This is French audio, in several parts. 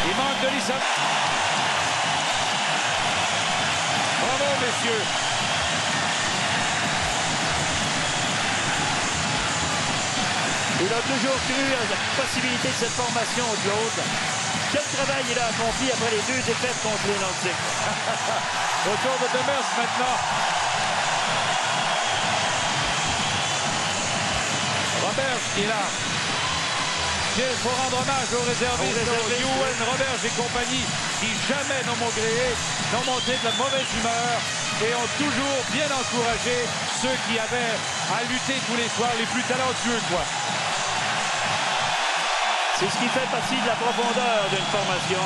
Il manque de Lissa. Bravo, messieurs. Il a toujours cru à la possibilité de cette formation, Claude. Quel travail il a accompli après les 2 défaites contre les Nordiques. Autour de Demers maintenant. Roberge qui est là. Il faut rendre hommage aux réservistes, Ewan, Roberge et compagnie, qui jamais n'ont montré de la mauvaise humeur et ont toujours bien encouragé ceux qui avaient à lutter tous les soirs, les plus talentueux, quoi. C'est ce qui fait partie de la profondeur d'une formation.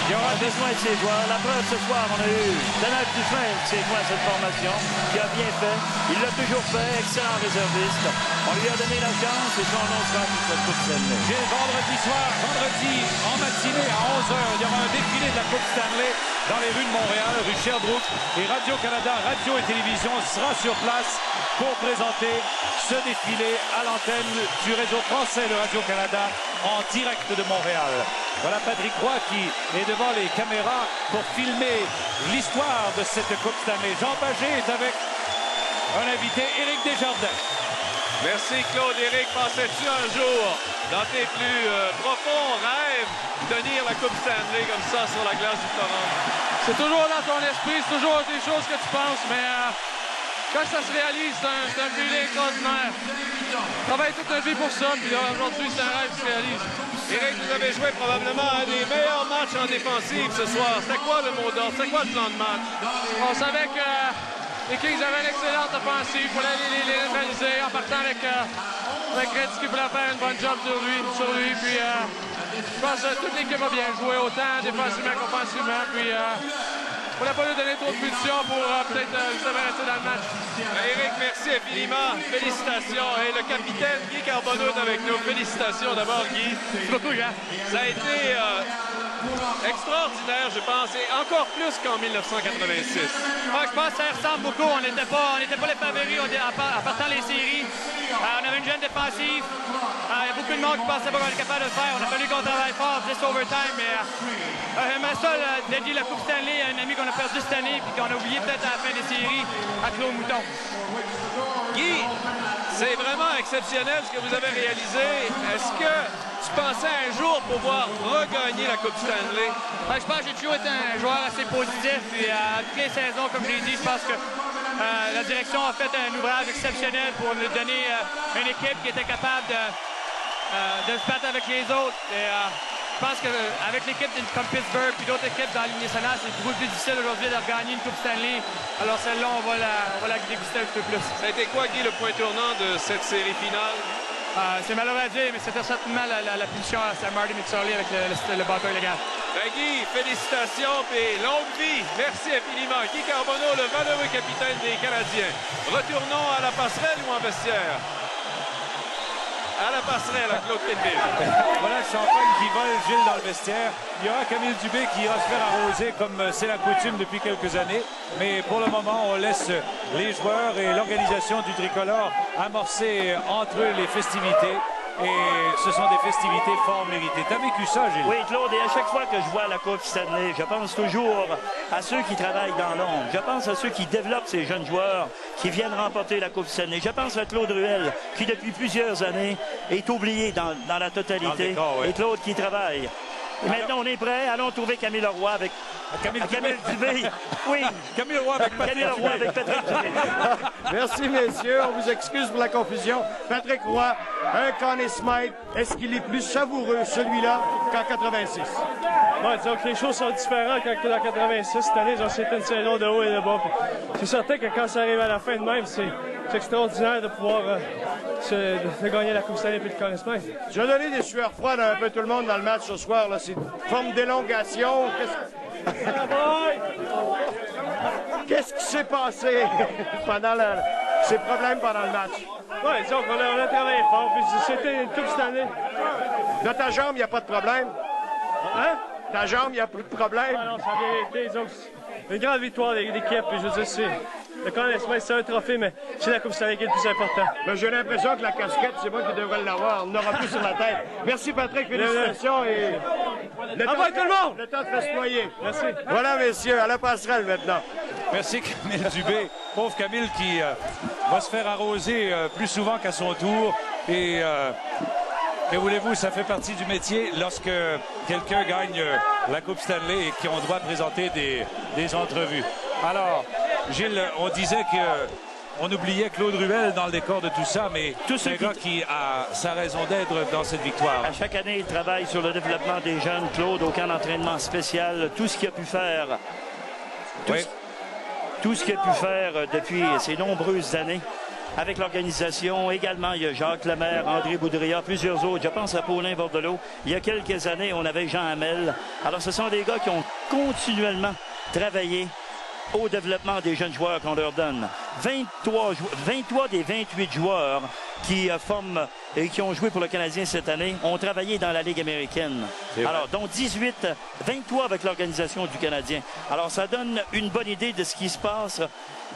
Il y aura besoin de ces joueurs. La preuve ce soir, on a eu Donald Dufresne qui s'est joint à cette formation, qui a bien fait. Il l'a toujours fait, excellent réserviste. On lui a donné la chance et son nom sera sur cette Coupe Stanley. Vendredi soir, vendredi en matinée à 11h, il y aura un défilé de la Coupe Stanley dans les rues de Montréal, rue Sherbrooke. Et Radio-Canada, radio et télévision sera sur place pour présenter ce défilé à l'antenne du réseau français de Radio-Canada en direct de Montréal. Voilà Patrick Roy qui est devant les caméras pour filmer l'histoire de cette Coupe Stanley. Jean Pagé est avec un invité, Éric Desjardins. Merci Claude. Éric, pensais-tu un jour, dans tes plus profonds rêves, tenir la Coupe Stanley comme ça sur la glace du Toronto? C'est toujours dans ton esprit, c'est toujours des choses que tu penses, mais quand ça se réalise, c'est un feeling extraordinaire. Je travaille toute notre vie pour ça, puis aujourd'hui, c'est un rêve qui se réalise. Éric, vous avez joué probablement un des meilleurs matchs en défensive ce soir. C'était quoi le mot d'ordre? C'était quoi le plan de match? On savait que les Kings avaient une excellente offensive. Il fallait les neutraliser en partant avec Gretzky qui voulait faire une bonne job sur lui. Puis je pense que toute l'équipe a bien joué, autant défensivement qu'offensivement. Puis on n'a pas lui donner trop de punitions pour peut-être se rester dans le match. Éric, merci infiniment. Félicitations. Et le capitaine Guy Carbonneau est avec nous. Félicitations d'abord, Guy. Merci beaucoup, Jean. Ça a été extraordinaire, je pense, et encore plus qu'en 1986. Ouais, je pense que ça ressemble beaucoup. On n'était pas les favoris en partant les séries. On avait une jeune défensive. Il y a beaucoup de monde qui pensait pas qu'on était capable de le faire. On a fallu qu'on travaille fort, plus overtime. Mais j'aimerais ça dédier la Coupe Stanley à un ami qu'on a perdu cette année et qu'on a oublié peut-être à la fin des séries, à Claude Mouton. Guy, c'est vraiment exceptionnel ce que vous avez réalisé. Est-ce que tu pensais un jour pouvoir regagner la Coupe Stanley? Je pense que j'ai toujours été un joueur assez positif. Et à toutes les saisons, comme je l'ai dit, je pense que la direction a fait un ouvrage exceptionnel pour nous donner une équipe qui était capable de se battre avec les autres. Et, je pense qu'avec l'équipe comme Pittsburgh et d'autres équipes dans la Ligue nationale, c'est beaucoup plus difficile aujourd'hui de regagner une Coupe Stanley. Alors celle-là, on va la déguster un peu plus. Ça a été quoi, Guy, le point tournant de cette série finale? C'est malheureux à dire, mais c'était certainement la punition à Marty McSorley avec le bâton illégal. Guy, félicitations et longue vie. Merci infiniment. Guy Carbonneau, le valeureux capitaine des Canadiens. Retournons à la passerelle ou en vestiaire? À la passerelle, à Claude Quenneville. Voilà le champagne qui vole Gilles dans le vestiaire. Il y aura Camille Dubé qui ira se faire arroser comme c'est la coutume depuis quelques années. Mais pour le moment, on laisse les joueurs et l'organisation du tricolore amorcer entre eux les festivités. Et ce sont des festivités fort méritées. T'as vécu ça, Gilles? Oui, Claude, et à chaque fois que je vois la Coupe Stanley, je pense toujours à ceux qui travaillent dans l'ombre. Je pense à ceux qui développent ces jeunes joueurs qui viennent remporter la Coupe Stanley. Je pense à Claude Ruel, qui depuis plusieurs années est oublié dans la totalité. Décor, oui. Et Claude qui travaille. Et maintenant, on est prêt. Allons trouver Camille Leroy avec Camille Dubé. Oui. Camille Leroy avec Patrick Camille Leroy avec Patrick Dubé. Merci, messieurs. On vous excuse pour la confusion. Patrick Roy, un Conn Smythe. Est-ce qu'il est plus savoureux, celui-là, qu'en 86? Ouais, disons que les choses sont différentes qu'en 86. Cette année, c'était une saison de haut et de bas. C'est certain que quand ça arrive à la fin de même, c'est extraordinaire de pouvoir de gagner la Coupe Stanley et le Conn Smythe. Tu as donné des sueurs froides à un peu tout le monde dans le match ce soir. C'est une forme d'élongation. Qu'est-ce qui s'est passé pendant ces problèmes pendant le match? Oui, disons qu'on a travaillé fort. Puis c'était une Coupe Stanley. Dans ta jambe, il n'y a pas de problème? Hein? Ta jambe, il n'y a plus de problème? Ah non, ça a bien été. Disons que c'est une grande victoire de l'équipe. Je veux dire, le Conn Smythe, c'est un trophée, mais c'est la Coupe Stanley qui est le plus important. Ben, j'ai l'impression que la casquette, c'est moi qui devrais l'avoir. On n'aura plus sur la tête. Merci, Patrick. Félicitations et Le Envoie tout le monde! Le temps de festoyer. Merci. Voilà, messieurs, à la passerelle maintenant. Merci Camille Dubé. Pauvre Camille qui va se faire arroser plus souvent qu'à son tour. Et que voulez-vous, ça fait partie du métier lorsque quelqu'un gagne la Coupe Stanley et qu'on doit présenter des entrevues. Alors, Gilles, on disait qu'on oubliait Claude Ruel dans le décor de tout ça, mais c'est un gars qui a sa raison d'être dans cette victoire. À chaque année, il travaille sur le développement des jeunes. Claude, au camp d'entraînement spécial, tout ce qu'il a pu faire. Tout ce qu'il a pu faire depuis ces nombreuses années avec l'organisation. Également, il y a Jacques Lemaire, André Boudria, plusieurs autres. Je pense à Paulin Bordelot. Il y a quelques années, on avait Jean Hamel. Alors, ce sont des gars qui ont continuellement travaillé au développement des jeunes joueurs qu'on leur donne. 23 des 28 joueurs qui forment et qui ont joué pour le Canadien cette année ont travaillé dans la Ligue américaine. Alors, dont 23 avec l'organisation du Canadien. Alors, ça donne une bonne idée de ce qui se passe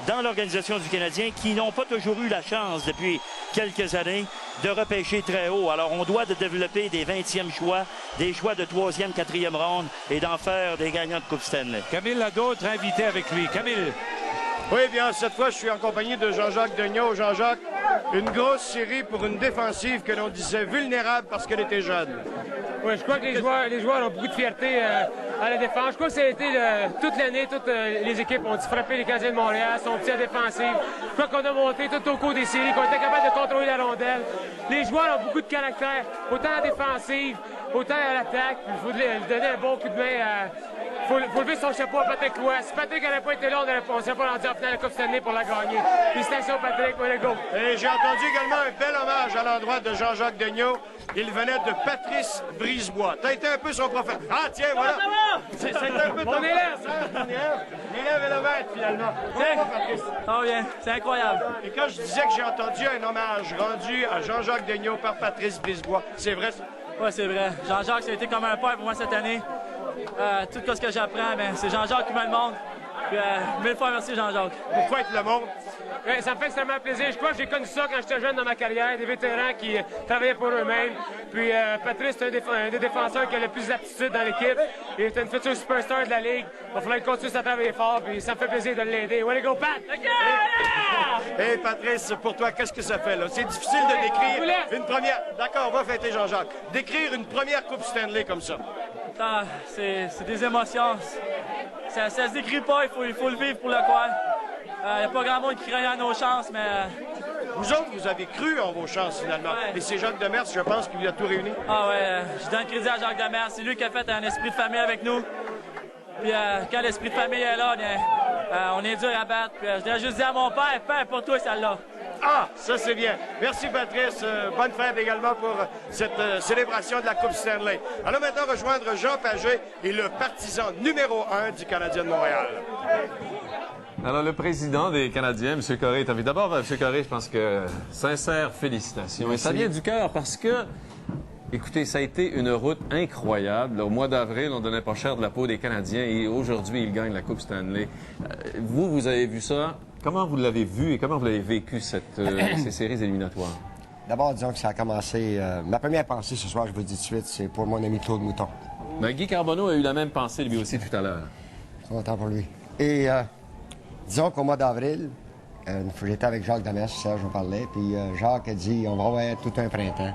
dans l'organisation du Canadien, qui n'ont pas toujours eu la chance depuis quelques années de repêcher très haut. Alors, on doit de développer des 20e choix, des choix de 3e, 4e ronde et d'en faire des gagnants de Coupe Stanley. Camille a d'autres invités avec lui. Camille. Oui, bien, cette fois, je suis en compagnie de Jean-Jacques Daigneault. Jean-Jacques, une grosse série pour une défensive que l'on disait vulnérable parce qu'elle était jeune. Oui, je crois que les joueurs ont beaucoup de fierté à la défense. Je crois que ça a été toute l'année, toutes les équipes ont frappé les Canadiens de Montréal, sont petits à défensive. Je crois qu'on a monté tout au cours des séries, qu'on était capable de contrôler la rondelle. Les joueurs ont beaucoup de caractère, autant à la défensive, autant à l'attaque. Il faut lui donner un bon coup de main. Il faut lever son chapeau à Patrick Roy. Si Patrick n'aurait pas été là, on ne serait pas rendu en finale de la Coupe Stanley pour la gagner. Félicitations, Patrick. Way to go. Et j'ai entendu également un bel hommage à l'endroit de Jean-Jacques Daigneault. Il venait de Patrice Brisebois. T'as été un peu son professeur. Ah, tiens, voilà. C'est un peu ton élève. L'élève et le maître, finalement. Pourquoi, Patrice? Oh bien, c'est incroyable. Et quand je disais que j'ai entendu un hommage rendu à Jean-Jacques Daigneault par Patrice Brisebois, c'est vrai, ça? Oui, c'est vrai. Jean-Jacques, ça a été comme un père pour moi cette année. Tout ce que j'apprends, c'est Jean-Jacques qui me le montre. Puis, 1000 fois merci, Jean-Jacques. Pourquoi être le monde? Ouais, ça me fait extrêmement plaisir. Je crois que j'ai connu ça quand j'étais jeune dans ma carrière, des vétérans qui travaillaient pour eux-mêmes. Puis Patrice, c'est un des défenseurs qui a le plus d'aptitude dans l'équipe. Il est une future superstar de la Ligue. Il va falloir qu'il continue à travailler fort, puis ça me fait plaisir de l'aider. Way to go, Pat! Hey, Patrice, pour toi, qu'est-ce que ça fait, là? C'est difficile de décrire une première... D'accord, on va fêter Jean-Jacques. Décrire une première Coupe Stanley comme ça. Ah, c'est des émotions. Ça se décrit pas, il faut le vivre pour le croire. Il n'y a pas grand monde qui croyait à nos chances, mais... Vous autres, vous avez cru en vos chances, finalement. Ouais. Et c'est Jacques Demers, je pense, qui vous a tout réuni. Ah ouais, je donne crédit à Jacques Demers. C'est lui qui a fait un esprit de famille avec nous. Puis quand l'esprit de famille est là, on est dur à battre. Puis, je l'ai juste dit à mon père, père, pour toi, celle-là. Ah, ça c'est bien. Merci Patrice. Bonne fête également pour cette célébration de la Coupe Stanley. Allons maintenant rejoindre Jean Pagé et le partisan numéro 1 du Canadien de Montréal. Alors, le président des Canadiens, M. Corré, est invité. D'abord, M. Corré, je pense que sincères félicitations. Merci. Et ça vient du cœur parce que, écoutez, ça a été une route incroyable. Au mois d'avril, on donnait pas cher de la peau des Canadiens et aujourd'hui, ils gagnent la Coupe Stanley. Vous avez vu ça. Comment vous l'avez vu et comment vous l'avez vécu, ces séries éliminatoires? D'abord, disons que ça a commencé... ma première pensée ce soir, je vous le dis tout de suite, c'est pour mon ami Claude Mouton. Mais Guy Carbonneau a eu la même pensée, lui aussi, tout à l'heure. Content pour lui. Et disons qu'au mois d'avril, j'étais avec Jacques Demers, Serge, on parlait, puis Jacques a dit, on va avoir tout un printemps.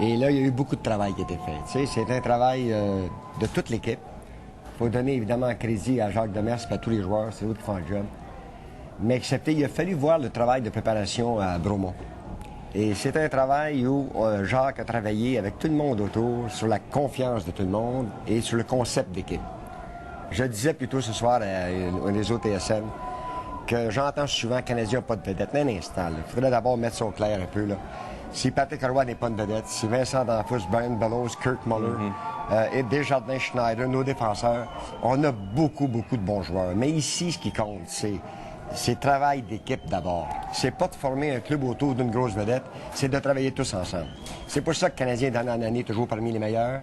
Et là, il y a eu beaucoup de travail qui a été fait. Tu sais, c'est un travail de toute l'équipe. Il faut donner évidemment crédit à Jacques Demers et à tous les joueurs, c'est eux qui font le job. Mais excepté, il a fallu voir le travail de préparation à Bromont. Et c'est un travail où Jacques a travaillé avec tout le monde autour sur la confiance de tout le monde et sur le concept d'équipe. Je disais plutôt ce soir à un des autres TSN que j'entends souvent que le Canadien n'a pas de vedette. Mais un instant, il faudrait d'abord mettre ça au clair un peu. Là. Si Patrick Roy n'est pas une vedette, si Vincent D'Anfos, Brian Bellows, Kirk Muller, et Desjardins Schneider, nos défenseurs, on a beaucoup de bons joueurs. Mais ici, ce qui compte, c'est le travail d'équipe d'abord. C'est pas de former un club autour d'une grosse vedette, c'est de travailler tous ensemble. C'est pour ça que le Canadien, d'année en année, est toujours parmi les meilleurs.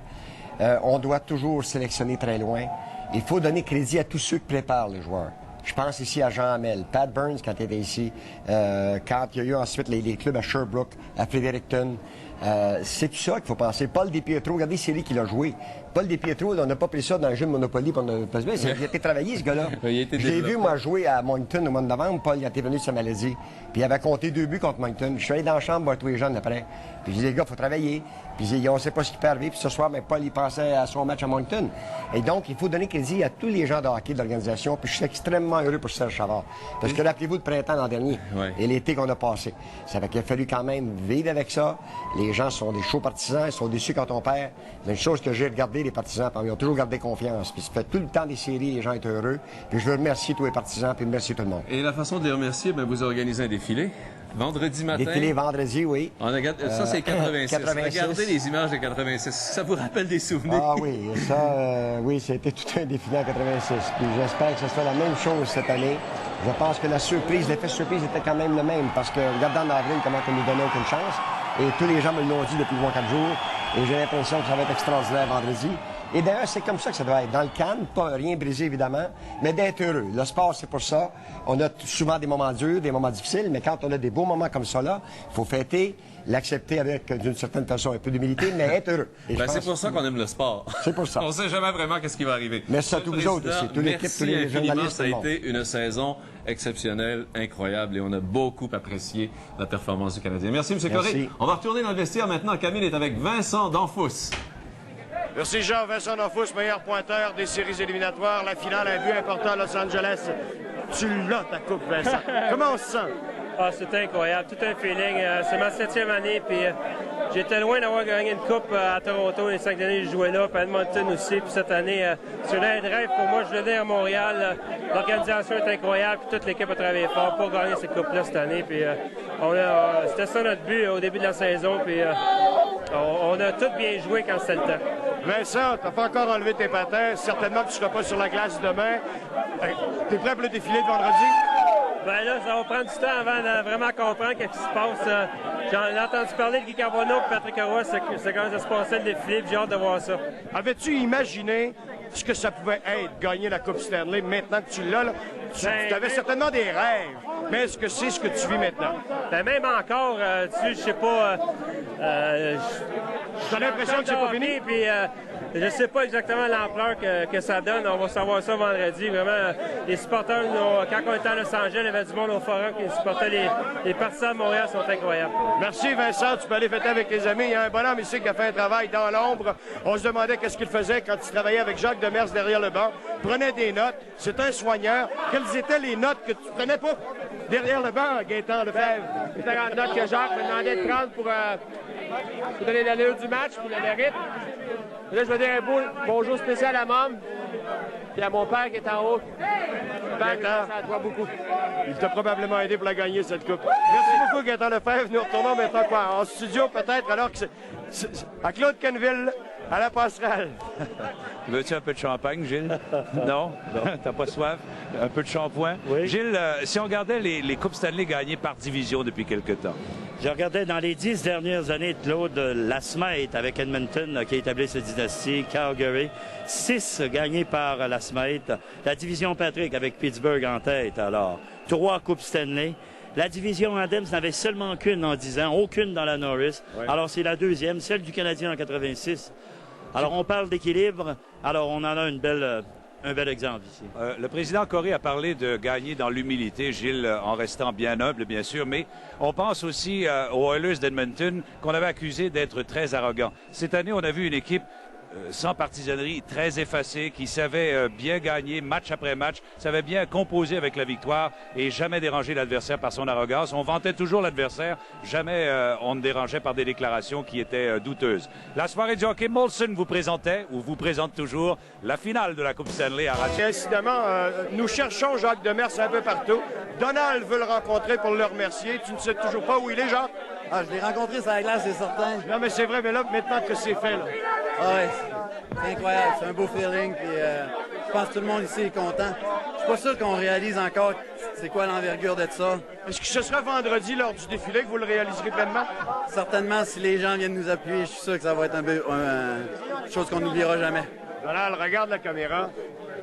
On doit toujours sélectionner très loin. Il faut donner crédit à tous ceux qui préparent les joueurs. Je pense ici à Jean Hamel, Pat Burns quand il était ici, quand il y a eu ensuite les clubs à Sherbrooke, à Fredericton, C'est tout ça qu'il faut penser. Paul DiPietro, regardez les séries qu'il a joué. Paul DiPietro, on n'a pas pris ça dans le jeu de Monopoly. Il a été travaillé, ce gars-là. Il a été Je l'ai développé. vu, moi, jouer à Moncton au mois de novembre. Paul, il était venu de sa maladie. Puis il avait compté 2 buts contre Moncton. Je suis allé dans la chambre voir tous les jeunes après. Puis je dis, les gars, il faut travailler. Puis on ne sait pas ce qui peut arriver. Puis ce soir, ben, Paul, il pensait à son match à Moncton. Et donc, il faut donner crédit à tous les gens de hockey de l'organisation. Puis je suis extrêmement heureux pour Serge Savard. Parce que rappelez-vous le printemps l'an dernier Ouais. et l'été qu'on a passé. Ça fait qu'il a fallu quand même vivre avec ça. Les gens sont des chauds partisans. Ils sont déçus quand on perd. Mais une chose que j'ai regardé, les partisans, puis ils ont toujours gardé confiance. Puis ça fait tout le temps des séries, les gens étaient heureux. Puis je veux remercier tous les partisans, puis remercier tout le monde. Et la façon de les remercier, ben, vous organisez un défilé. Vendredi matin. Défilé vendredi, oui. Ça, c'est 86. 86. Regardez les images de 86. Ça vous rappelle des souvenirs? Ah oui, ça, oui, c'était tout un défilé en 86. Puis j'espère que ce sera la même chose cette année. Je pense que la surprise, l'effet surprise était quand même le même. Parce que, regardant en avril, comment on nous donnait aucune chance. Et tous les gens me l'ont dit depuis moins 4 jours. Et j'ai l'impression que ça va être extraordinaire vendredi. Et d'ailleurs, c'est comme ça que ça doit être. Dans le calme, pas rien brisé, évidemment, mais d'être heureux. Le sport, c'est pour ça. On a souvent des moments durs, des moments difficiles, mais quand on a des beaux moments comme ça, là, il faut fêter, l'accepter avec, d'une certaine façon, un peu d'humilité, mais être heureux. Et Ben, je c'est pense- pour ça qu'on aime le sport. C'est pour ça. On sait jamais vraiment qu'est-ce qui va arriver. Merci à tous vous autres aussi, toute l'équipe, merci tous les infiniment. journalistes, Ça a tout le monde. été une saison exceptionnelle, incroyable, et on a beaucoup apprécié la performance du Canadien. Merci, M. Merci. Corré. On va retourner dans le vestiaire maintenant. Camille est avec Vincent Danfous. Merci Jean. Vincent Danfous, meilleur pointeur des séries éliminatoires. La finale, un but important à Los Angeles. Tu l'as, ta coupe, Vincent. Comment on se sent? Ah, c'était incroyable, tout un feeling. C'est ma 7e année, puis j'étais loin d'avoir gagné une coupe à Toronto. Les 5 années, je jouais là, puis à Edmonton aussi. Puis cette année, c'est un rêve pour moi. Je venais à Montréal. L'organisation est incroyable, puis toute l'équipe a travaillé fort pour gagner cette coupe-là cette année. Puis c'était ça notre but au début de la saison, puis on a tout bien joué quand c'était le temps. Vincent, t'as pas encore enlevé tes patins. Certainement que tu seras pas sur la glace demain. T'es prêt pour le défilé de vendredi? Ben là, ça va prendre du temps avant de vraiment comprendre ce qui se passe. J'en ai entendu parler de Guy Carbonneau et Patrick Roy, c'est comment ça se passait le défilé, puis j'ai hâte de voir ça. Avais-tu imaginé ce que ça pouvait être, gagner la Coupe Stanley, maintenant que tu l'as? Là, tu avais certainement des rêves, mais est-ce que c'est ce que tu vis maintenant? Ben même encore, je sais pas... T'as l'impression que c'est pas fini? Puis je sais pas exactement l'ampleur que ça donne. On va savoir ça vendredi. Vraiment, les supporters, quand on était à Los Angeles, il y avait du monde au forum qui supportait les partisans de Montréal, sont incroyables. Merci Vincent, tu peux aller fêter avec tes amis. Il y a un bonhomme ici qui a fait un travail dans l'ombre. On se demandait qu'est-ce qu'il faisait quand il travaillait avec Jacques Demers derrière le banc. Prenait des notes. C'est un soigneur. Quelles étaient les notes que tu prenais pas derrière le banc, Gaétan Lefebvre? Les 40 notes que Jacques me demandait de prendre pour donner l'allure du match, pour le mérite. Et là, je vais dire un bonjour spécial à Mom, puis à mon père qui est en haut. Père, grâce à toi beaucoup. Il t'a probablement aidé pour la gagner, cette coupe. Merci beaucoup, Gaétan Lefebvre. Nous retournons maintenant quoi? En studio, peut-être, alors que c'est à Claude Kenville, à la passerelle. Veux-tu un peu de champagne, Gilles? Non? T'as pas soif? Un peu de shampoing? Oui. Gilles, si on regardait les Coupes Stanley gagnées par division depuis quelque temps, Je regardais dans les 10 dernières années, Claude, la Smythe avec Edmonton qui a établi cette dynastie, Calgary, 6 gagnés par la Smythe, la division Patrick avec Pittsburgh en tête, alors 3 Coupes Stanley. La division Adams n'avait seulement qu'une en 10 ans, aucune dans la Norris. Ouais. Alors c'est la deuxième, celle du Canadien en 86. Alors on parle d'équilibre, alors on en a un bel exemple ici. le président Corré a parlé de gagner dans l'humilité, Gilles, en restant bien humble, bien sûr, mais on pense aussi aux Oilers d'Edmonton qu'on avait accusé d'être très arrogants. Cette année, on a vu une équipe sans partisanerie, très effacée, qui savait bien gagner match après match, savait bien composer avec la victoire et jamais déranger l'adversaire par son arrogance. On vantait toujours l'adversaire, jamais on ne dérangeait par des déclarations qui étaient douteuses. La soirée du hockey, Molson vous présentait, ou vous présente toujours, la finale de la Coupe Stanley à Radio. Incidemment, nous cherchons Jacques Demers un peu partout. Donald veut le rencontrer pour le remercier. Tu ne sais toujours pas où il est, Jacques? Ah, je l'ai rencontré sur la glace, c'est certain. Non, mais c'est vrai, mais là, maintenant que c'est fait, là. Ah ouais, c'est incroyable, c'est un beau feeling, puis je pense que tout le monde ici est content. Je suis pas sûr qu'on réalise encore c'est quoi l'envergure de ça. Est-ce que ce sera vendredi lors du défilé que vous le réaliserez pleinement? Certainement, si les gens viennent nous appuyer, je suis sûr que ça va être une chose qu'on n'oubliera jamais. Donald, regarde la caméra.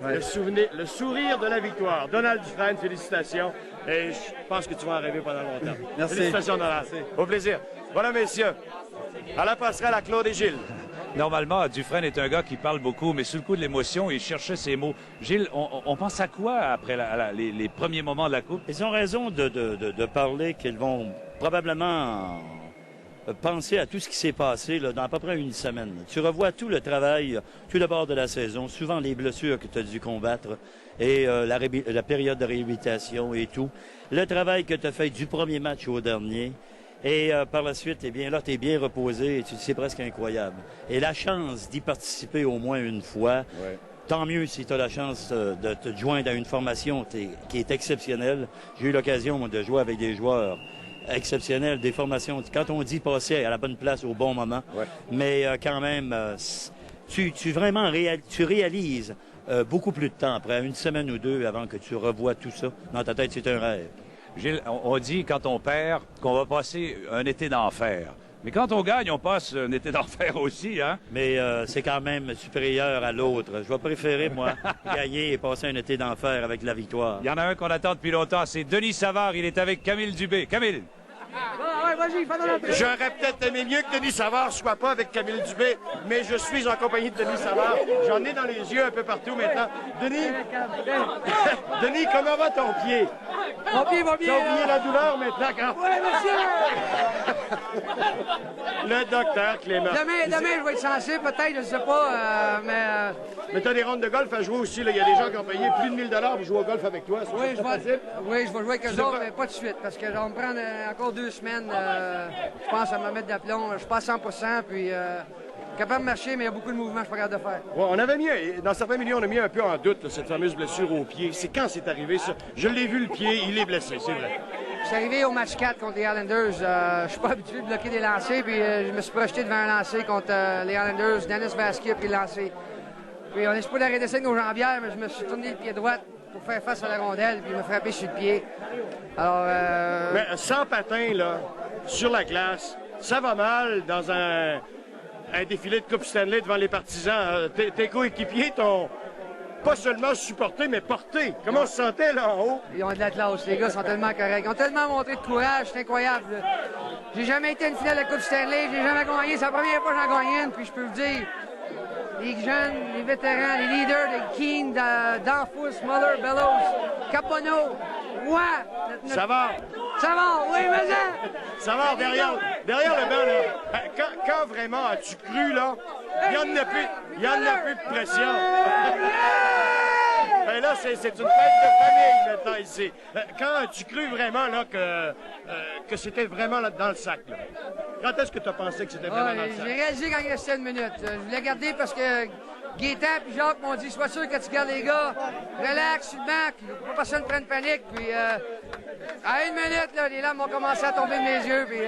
Ouais. Le sourire de la victoire. Donald Dufresne, félicitations. Et je pense que tu vas en rêver pendant longtemps. Merci. Félicitations, Donald. Merci. Au plaisir. Voilà, messieurs. À la passerelle à Claude et Gilles. Normalement, Dufresne est un gars qui parle beaucoup, mais sous le coup de l'émotion, il cherchait ses mots. Gilles, on pense à quoi après les premiers moments de la Coupe? Ils ont raison de parler qu'ils vont probablement penser à tout ce qui s'est passé là, dans à peu près une semaine. Tu revois tout le travail, tout le bord de la saison, souvent les blessures que tu as dû combattre et la période de réhabilitation et tout. Le travail que tu as fait du premier match au dernier. Et par la suite, eh bien là, tu es bien reposé et c'est presque incroyable. Et la chance d'y participer au moins une fois, tant mieux si tu as la chance de te joindre à une formation qui est exceptionnelle. J'ai eu l'occasion de jouer avec des joueurs exceptionnels, des formations, quand on dit passer à la bonne place au bon moment, mais quand même, tu réalises beaucoup plus de temps après, une semaine ou deux avant que tu revoies tout ça. Dans ta tête, c'est un rêve. Gilles, on dit quand on perd qu'on va passer un été d'enfer. Mais quand on gagne, on passe un été d'enfer aussi, hein? Mais c'est quand même supérieur à l'autre. Je vais préférer, moi, gagner et passer un été d'enfer avec la victoire. Il y en a un qu'on attend depuis longtemps, c'est Denis Savard. Il est avec Camille Dubé. Camille! J'aurais peut-être aimé mieux que Denis Savard soit pas avec Camille Dubé, mais je suis en compagnie de Denis Savard. J'en ai dans les yeux un peu partout maintenant. Denis, Denis, comment va ton pied? Mon pied va bien. T'as oublié la douleur maintenant, quand... Oui, monsieur! Le docteur Clément. Demain, je vais être censé, peut-être, je sais pas, Mais t'as des rondes de golf à jouer aussi, là. Il y a des gens qui ont payé plus de 1000$ pour jouer au golf avec toi. Oui, je vais jouer avec eux autres, mais pas tout de suite, parce que je vais me prendre encore 2 semaines. Je pense à me mettre d'aplomb. Je suis pas à 100%, puis capable de marcher, mais il y a beaucoup de mouvements que je suis pas capable de faire. Ouais, on avait mis, dans certains milieux, on a mis un peu en doute là, cette fameuse blessure au pied. C'est quand c'est arrivé, ça? Je l'ai vu, le pied, il est blessé, c'est vrai. Je suis arrivé au match 4 contre les Islanders. Je suis pas habitué de bloquer des lancers, puis je me suis projeté devant un lancer contre les Islanders. Dennis Vasquez a pris le lancer. Puis on est supposé arrêter ça avec nos jambières, mais je me suis tourné le pied droit pour faire face à la rondelle, puis il m'a frappé sur le pied. Alors, Mais sans patin, là, sur la glace, ça va mal dans un défilé de Coupe Stanley devant les partisans. Tes coéquipiers t'ont pas seulement supporté, mais porté. Comment on se sentait là en haut? Ils ont de la classe, les gars sont tellement corrects. Ils ont tellement montré de courage, c'est incroyable. J'ai jamais été à une finale de la Coupe Stanley, j'ai jamais gagné. C'est la première fois que j'en gagne une, puis je peux vous dire, les jeunes, les vétérans, les leaders, les Keane, Danfous, Muller, Bellows, Capono, moi. Ça va? Ça va, oui, mais ça. Ça va, derrière le banc, là. Quand vraiment as-tu cru, là, il y en a plus de pression. Ben là, c'est une fête de famille maintenant ici. Quand as-tu cru vraiment, là, que c'était vraiment là, dans le sac, là? Quand est-ce que tu as pensé que c'était vraiment dans le sac? J'ai réalisé quand il restait une minute. Je voulais garder parce que Gaétan et Jacques m'ont dit, sois sûr que tu gardes les gars. Relax, sur le banc, que personne ne prenne panique. Puis à une minute, là, les larmes ont commencé à tomber de mes yeux. Puis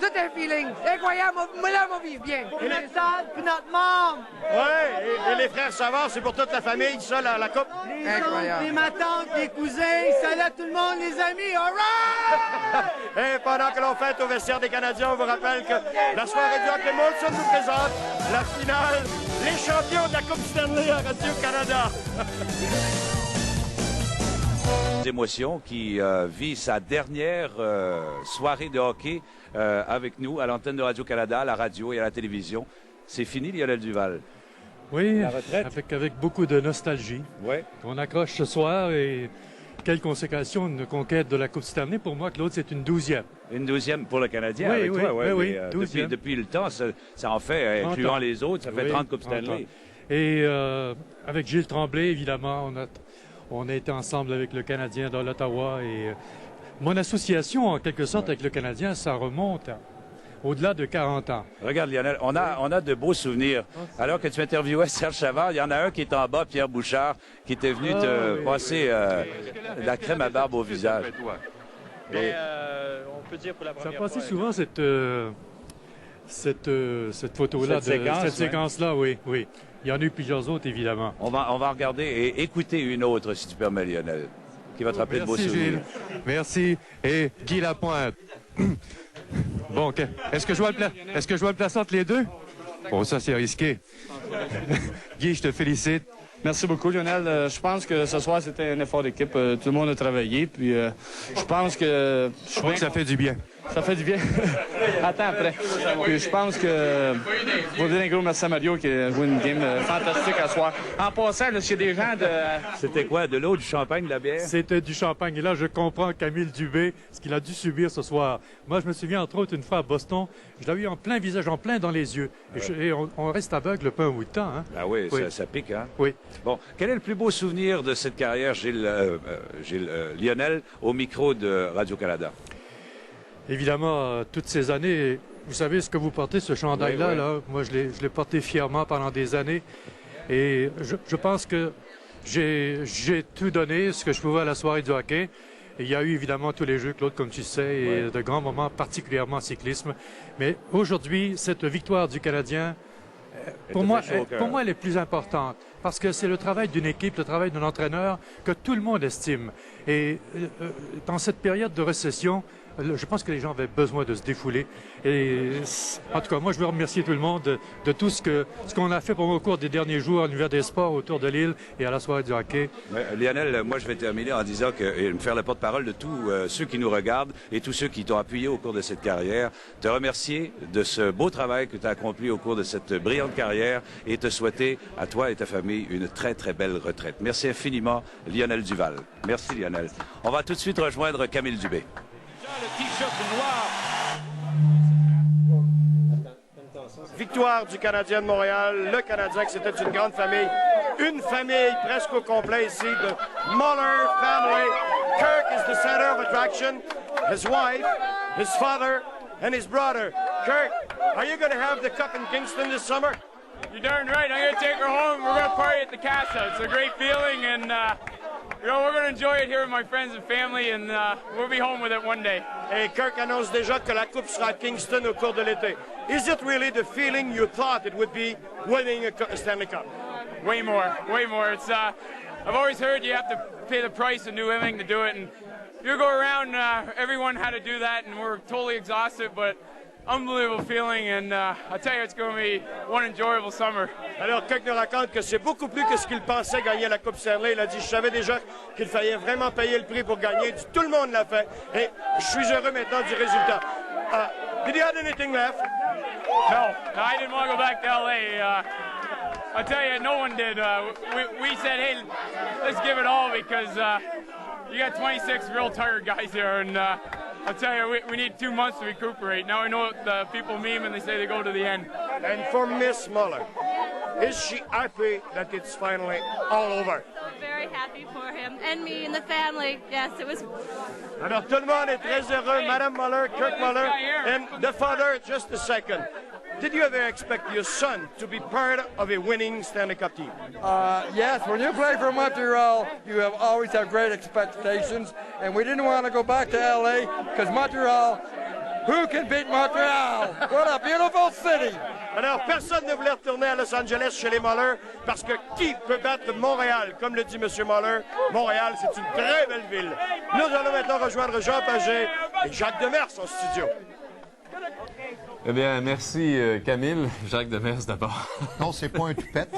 tout un feeling. C'est incroyable. Moi, là, on va vivre bien. Et les salles, puis notre membre. Oui, et les frères Savard, c'est pour toute la famille, ça, la coupe? Les oncles, les ma tante, les cousins, salut à tout le monde, les amis. All right! Et pendant que l'on fête au vestiaire des Canadiens, on vous rappelle que la soirée du hockey Molson nous présente la finale, les champions de la Coupe Stanley à Radio-Canada. Émotions qui vit sa dernière soirée de hockey avec nous à l'antenne de Radio-Canada, à la radio et à la télévision. C'est fini, Lionel Duval. Oui, La retraite. avec beaucoup de nostalgie. Ouais. On accroche ce soir et quelle consécration, une conquête de la Coupe Stanley. Pour moi, Claude, c'est une 12e. Une 12e pour le Canadien Oui, avec oui, toi, ouais, oui, mais, 12e. depuis le temps, ça en fait, 30 incluant ans. les autres, ça fait Oui, 30 Coupes 30 Stanley. ans. Et avec Gilles Tremblay, évidemment, on a été ensemble avec le Canadien dans l'Ottawa. Et mon association, en quelque sorte, avec le Canadien, ça remonte au-delà de 40 ans. Regarde, Lionel, on a de beaux souvenirs. Alors que tu interviewais Serge Savard, il y en a un qui est en bas, Pierre Bouchard, qui était venu te passer la crème à barbe au visage. Mais on peut dire pour la Ça première passait fois, souvent cette photo-là, Cette séquence-là, oui. Il y en a eu plusieurs autres, évidemment. On va regarder et écouter une autre, si tu permets, Lionel, qui va te rappeler de beaux Merci, souvenirs. Gilles. Merci. Et Guy Lapointe. Bon, est-ce que je vois le place entre les deux? Oh, ça, c'est risqué. Guy, je te félicite. Merci beaucoup, Lionel. Je pense que ce soir, c'était un effort d'équipe. Tout le monde a travaillé. Puis, je pense que... Je crois que ça fait du bien. Ça fait du bien. Attends après. Puis je pense que faut dire un gros merci à Mario qui a joué une game fantastique à soir. En passant, là, s'il y a des gens de... C'était quoi? De l'eau, du champagne, de la bière? C'était du champagne. Et là, je comprends Camille Dubé, ce qu'il a dû subir ce soir. Moi, je me souviens, entre autres, une fois à Boston, je l'ai eu en plein visage, en plein dans les yeux. Et on reste aveugle peu un bout de temps. Hein? Ah oui, ça pique, hein? Oui. Bon, quel est le plus beau souvenir de cette carrière, Lionel, au micro de Radio-Canada? Évidemment, toutes ces années, vous savez ce que vous portez, ce chandail-là, oui. là, moi je l'ai porté fièrement pendant des années. Et je pense que j'ai tout donné, ce que je pouvais à la soirée du hockey. Et il y a eu évidemment tous les jeux, Claude, comme tu sais, et de grands moments, particulièrement en cyclisme. Mais aujourd'hui, cette victoire du Canadien, pour moi, elle est plus importante. Parce que c'est le travail d'une équipe, le travail d'un entraîneur que tout le monde estime. Et dans cette période de récession, je pense que les gens avaient besoin de se défouler. Et en tout cas, moi, je veux remercier tout le monde de tout ce qu'on a fait au cours des derniers jours à l'Univers des sports autour de l'île et à la soirée du hockey. Lionel, moi, je vais terminer en disant et me faire le porte-parole de tous ceux qui nous regardent et tous ceux qui t'ont appuyé au cours de cette carrière. Te remercier de ce beau travail que tu as accompli au cours de cette brillante carrière et te souhaiter à toi et ta famille une très, très belle retraite. Merci infiniment, Lionel Duval. Merci, Lionel. On va tout de suite rejoindre Camille Dubé. Le t-shirt noir. Victoire du Canadien de Montréal. Le Canadien, que c'était une grande famille. Une famille presque au complet ici de Muller family. Kirk is the center of attraction. His wife, his father, and his brother. Kirk, are you going to have the cup in Kingston this summer? You're darn right. I'm going to take her home. We're going to party at the casa. It's a great feeling, and you know, we're going to enjoy it here with my friends and family, and we'll be home with it one day. Et Kirk annonce déjà que la coupe sera à Kingston au cours de l'été. Is it really the feeling you thought it would be winning a Stanley Cup? Way more, way more. It's I've always heard you have to pay the price and do everything to do it, and you go around, everyone had to do that, and we're totally exhausted, but unbelievable feeling, and I tell you, it's going to be one enjoyable summer. Alors, Kirk nous raconte que c'est beaucoup plus que ce qu'il pensait gagner la Coupe Stanley. Il a dit, je savais déjà qu'il fallait vraiment payer le prix pour gagner. Il dit, tout le monde l'a fait, et je suis heureux maintenant du résultat. Did you have anything left? No, I didn't want to go back to LA. I tell you, no one did. We said, hey, let's give it all, because you got 26 real tired guys here, and I'll tell you, we need 2 months to recuperate. Now I know the people meme and they say they go to the end. And for Miss Muller, is she happy that it's finally all over? I'm very happy for him and me and the family. Yes, it was. Alors tout le monde est très heureux. Madame Muller, Kirk Muller, and the father. Just a second. Did you ever expect your son to be part of a winning Stanley Cup team? Yes, when you play for Montreal, you have always have great expectations, and we didn't want to go back to LA because Montreal, who can beat Montreal? What a beautiful city! Alors, personne ne voulait retourner à Los Angeles chez les Muller parce que qui peut battre Montréal? Comme le dit M. Muller, Montréal, c'est une très belle ville. Nous allons maintenant rejoindre Jean Pagé et Jacques Demers en studio. Eh bien, merci Camille. Jacques Demers d'abord. Non, c'est pas un toupette.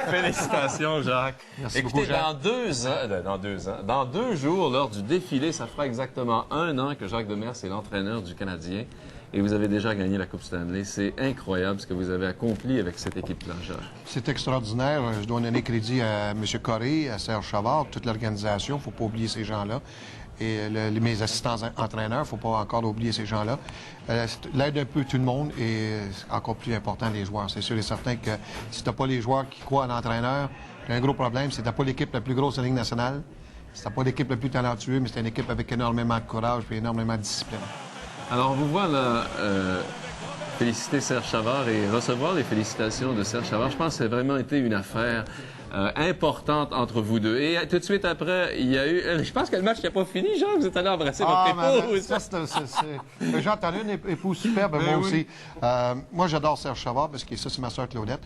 Félicitations, Jacques. Merci Écoutez, beaucoup, Jacques. dans 2 jours, lors du défilé, ça fera exactement 1 an que Jacques Demers est l'entraîneur du Canadien. Et vous avez déjà gagné la Coupe Stanley. C'est incroyable ce que vous avez accompli avec cette équipe-là, Jacques. C'est extraordinaire. Je dois donner crédit à M. Corré, à Serge Chavard, toute l'organisation. Il ne faut pas oublier ces gens-là. Et mes assistants entraîneurs, il ne faut pas encore oublier ces gens-là. L'aide un peu tout le monde est encore plus important les joueurs. C'est sûr et certain que si tu n'as pas les joueurs qui croient à l'entraîneur, tu as un gros problème. Si tu n'as pas l'équipe la plus grosse de la Ligue nationale, si tu n'as pas l'équipe la plus talentueuse, mais c'est une équipe avec énormément de courage et énormément de discipline. Alors, on vous voit là féliciter Serge Chavard et recevoir les félicitations de Serge Chavard. Je pense que ça a vraiment été une affaire importante entre vous deux. Et tout de suite après, il y a eu... je pense que le match n'est pas fini, Jean. Vous êtes allé embrasser votre épouse. J'ai entendu une épouse superbe, moi aussi. Moi, j'adore Serge Chavard parce que ça, c'est ma soeur Claudette.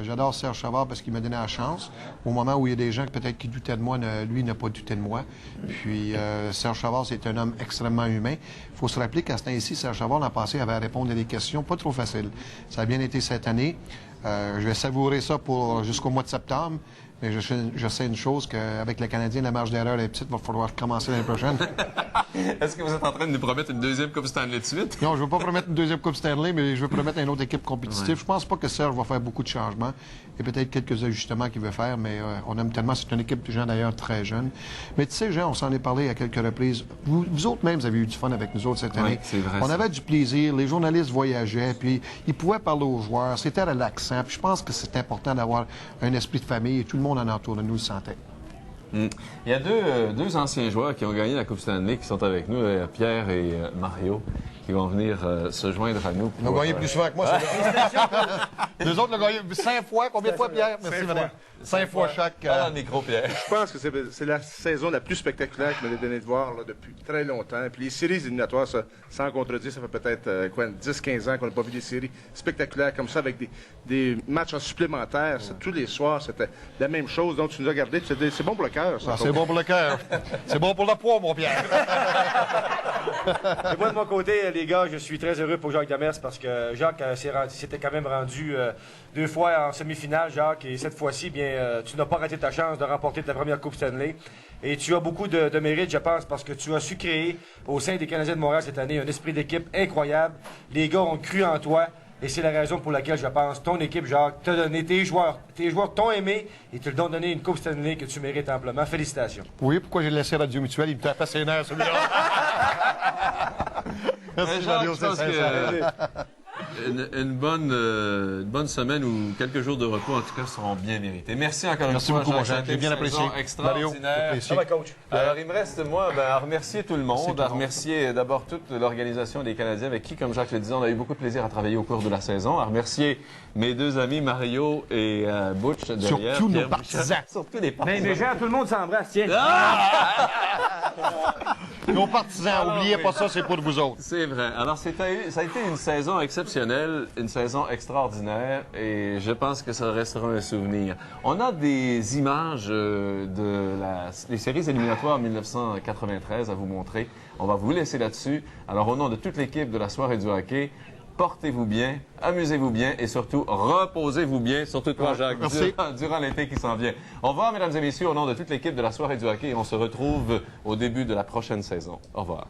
J'adore Serge Chavard parce qu'il m'a donné la chance. Au moment où il y a des gens peut-être qui doutaient de moi, lui n'a pas douté de moi. Puis Serge Chavard, c'est un homme extrêmement humain. Il faut se rappeler qu'à ce temps-ci, Serge Chavard, l'an passé, avait à répondre à des questions pas trop faciles. Ça a bien été cette année. Je vais savourer ça jusqu'au mois de septembre. Mais je sais une chose, qu'avec le Canadien, la marge d'erreur est petite, il va falloir commencer l'année prochaine. Est-ce que vous êtes en train de nous promettre une deuxième Coupe Stanley de suite? Non, je ne veux pas promettre une deuxième Coupe Stanley, mais je veux promettre une autre équipe compétitive. Ouais. Je pense pas que Serge va faire beaucoup de changements et peut-être quelques ajustements qu'il veut faire, mais on aime tellement. C'est une équipe de gens d'ailleurs très jeune. Mais tu sais, Jean, on s'en est parlé à quelques reprises. Vous autres même, vous avez eu du fun avec nous autres cette année. Oui, c'est vrai, on ça. avait du plaisir, les journalistes voyageaient, puis ils pouvaient parler aux joueurs. C'était relaxant. Puis je pense que c'est important d'avoir un esprit de famille et tout le monde en entour de nous le sentait. Il y a deux anciens joueurs qui ont gagné la Coupe Stanley qui sont avec nous, Pierre et Mario, qui vont venir se joindre à nous. Ils ont gagné plus souvent que moi, c'est Les autres l'ont gagné 5 fois. Combien de fois, Pierre? Merci, madame. 5 fois chaque. Parle dans le micro, Pierre. Je pense que c'est la saison la plus spectaculaire qu'il m'a donné de voir là, depuis très longtemps. Puis les séries éliminatoires, ça, sans contredire, ça fait peut-être 10-15 ans qu'on n'a pas vu des séries spectaculaires comme ça avec des matchs en supplémentaire. Tous les soirs, c'était la même chose. Donc tu nous as regardé. C'est bon pour le cœur, ça. C'est bon pour le cœur. C'est bon pour le poids, mon Pierre. Et moi, de mon côté, les gars, je suis très heureux pour Jacques Demers parce que Jacques s'était quand même rendu 2 fois en semi-finale, Jacques, et cette fois-ci, bien, tu n'as pas raté ta chance de remporter ta première Coupe Stanley. Et tu as beaucoup de mérite, je pense, parce que tu as su créer au sein des Canadiens de Montréal cette année un esprit d'équipe incroyable. Les gars ont cru en toi. Et c'est la raison pour laquelle, je pense, ton équipe, Jacques, t'a donné tes joueurs t'ont aimé et te l'ont donné une Coupe Stanley que tu mérites amplement. Félicitations. Oui, pourquoi j'ai laissé Radio Mutuelle? Il me tapait ses nerfs, celui-là. Merci, Jacques, Radio, je pense c'est que une bonne semaine ou quelques jours de repos, en tout cas, seront bien mérités. Merci encore une fois, beaucoup, mon Jean. Jacques. J'ai bien apprécié. Extraordinaire. Apprécié. Coach. Alors, il me reste, moi, à remercier tout le monde, à remercier d'abord toute l'organisation des Canadiens avec qui, comme Jacques le disait, on a eu beaucoup de plaisir à travailler au cours de la saison, à remercier mes 2 amis Mario et Butch derrière. Surtout Pierre nos partisans. Surtout les partisans. Mais Jean, tout le monde s'embrasse, tiens. Nos partisans, n'oubliez pas ça, c'est pour vous autres. C'est vrai. Alors, ça a été une saison exceptionnelle, une saison extraordinaire, et je pense que ça restera un souvenir. On a des images des séries éliminatoires 1993 à vous montrer. On va vous laisser là-dessus. Alors, au nom de toute l'équipe de la soirée du hockey, portez-vous bien, amusez-vous bien et surtout, reposez-vous bien, surtout toi, Jacques, durant l'été qui s'en vient. Au revoir, mesdames et messieurs, au nom de toute l'équipe de la soirée du hockey. On se retrouve au début de la prochaine saison. Au revoir.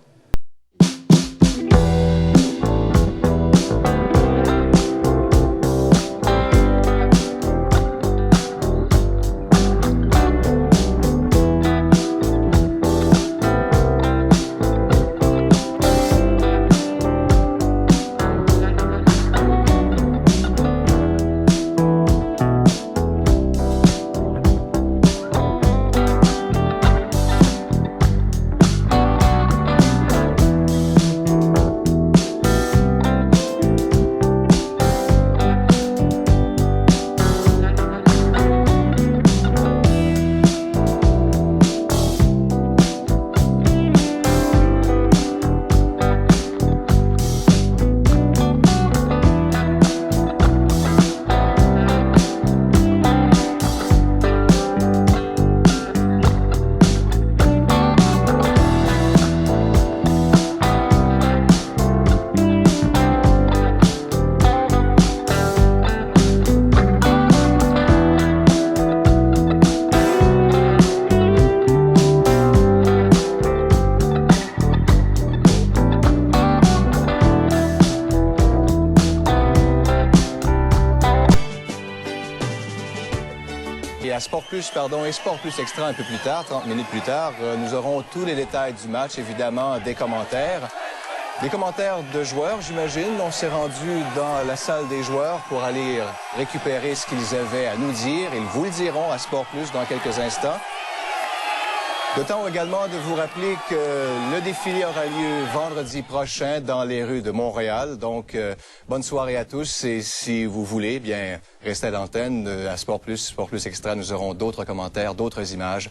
Et à Sport Plus, et Sport Plus Extra un peu plus tard, 30 minutes plus tard, nous aurons tous les détails du match, évidemment des commentaires. Des commentaires de joueurs, j'imagine. On s'est rendu dans la salle des joueurs pour aller récupérer ce qu'ils avaient à nous dire. Ils vous le diront à Sport Plus dans quelques instants. Le temps également de vous rappeler que le défilé aura lieu vendredi prochain dans les rues de Montréal. Donc, bonne soirée à tous. Et si vous voulez, bien, restez à l'antenne. À Sport Plus Extra, nous aurons d'autres commentaires, d'autres images.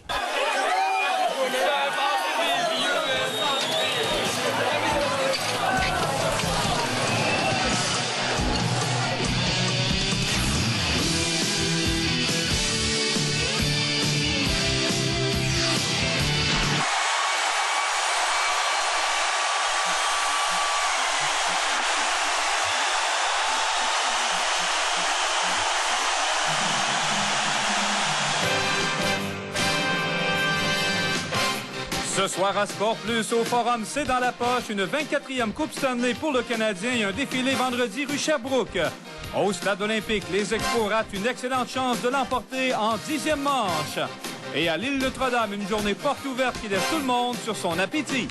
Ce soir à Sport Plus, au Forum, c'est dans la poche. Une 24e Coupe Stanley pour le Canadien et un défilé vendredi rue Sherbrooke. Au Stade olympique, les Expos ratent une excellente chance de l'emporter en 10e manche. Et à l'île Notre-Dame, une journée porte ouverte qui laisse tout le monde sur son appétit.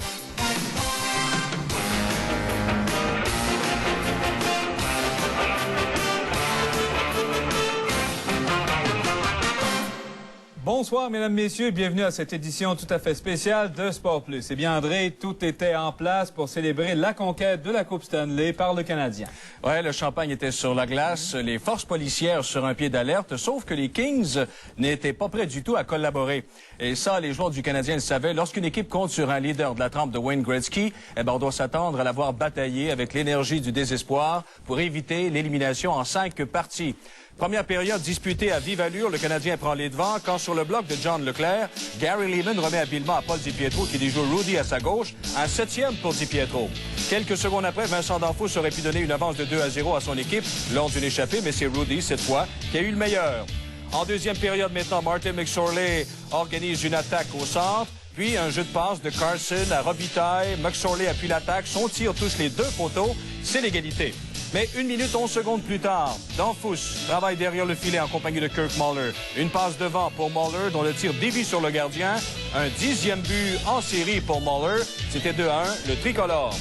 Bonsoir, mesdames, messieurs, bienvenue à cette édition tout à fait spéciale de Sport Plus. Eh bien, André, tout était en place pour célébrer la conquête de la Coupe Stanley par le Canadien. Ouais, le champagne était sur la glace, les forces policières sur un pied d'alerte, sauf que les Kings n'étaient pas prêts du tout à collaborer. Et ça, les joueurs du Canadien le savaient. Lorsqu'une équipe compte sur un leader de la trempe de Wayne Gretzky, eh ben, on doit s'attendre à l'avoir bataillé avec l'énergie du désespoir pour éviter l'élimination en 5 parties. Première période disputée à vive allure, le Canadien prend les devants quand sur le bloc de John Leclerc, Gary Leeman remet habilement à Paul DiPietro qui déjoue Rudy à sa gauche, un 7e pour DiPietro. Quelques secondes après, Vincent D'Anfos aurait pu donner une avance de 2-0 à son équipe lors d'une échappée, mais c'est Rudy, cette fois, qui a eu le meilleur. En deuxième période maintenant, Martin McSorley organise une attaque au centre. Puis un jeu de passe de Carson à Robitaille. McSorley appuie l'attaque. Son tir touche les 2 poteaux. C'est l'égalité. Mais 1 minute 11 secondes plus tard, D'Anfos travaille derrière le filet en compagnie de Kirk Muller. Une passe devant pour Muller dont le tir dévie sur le gardien. Un 10e but en série pour Muller. C'était 2-1, le tricolore.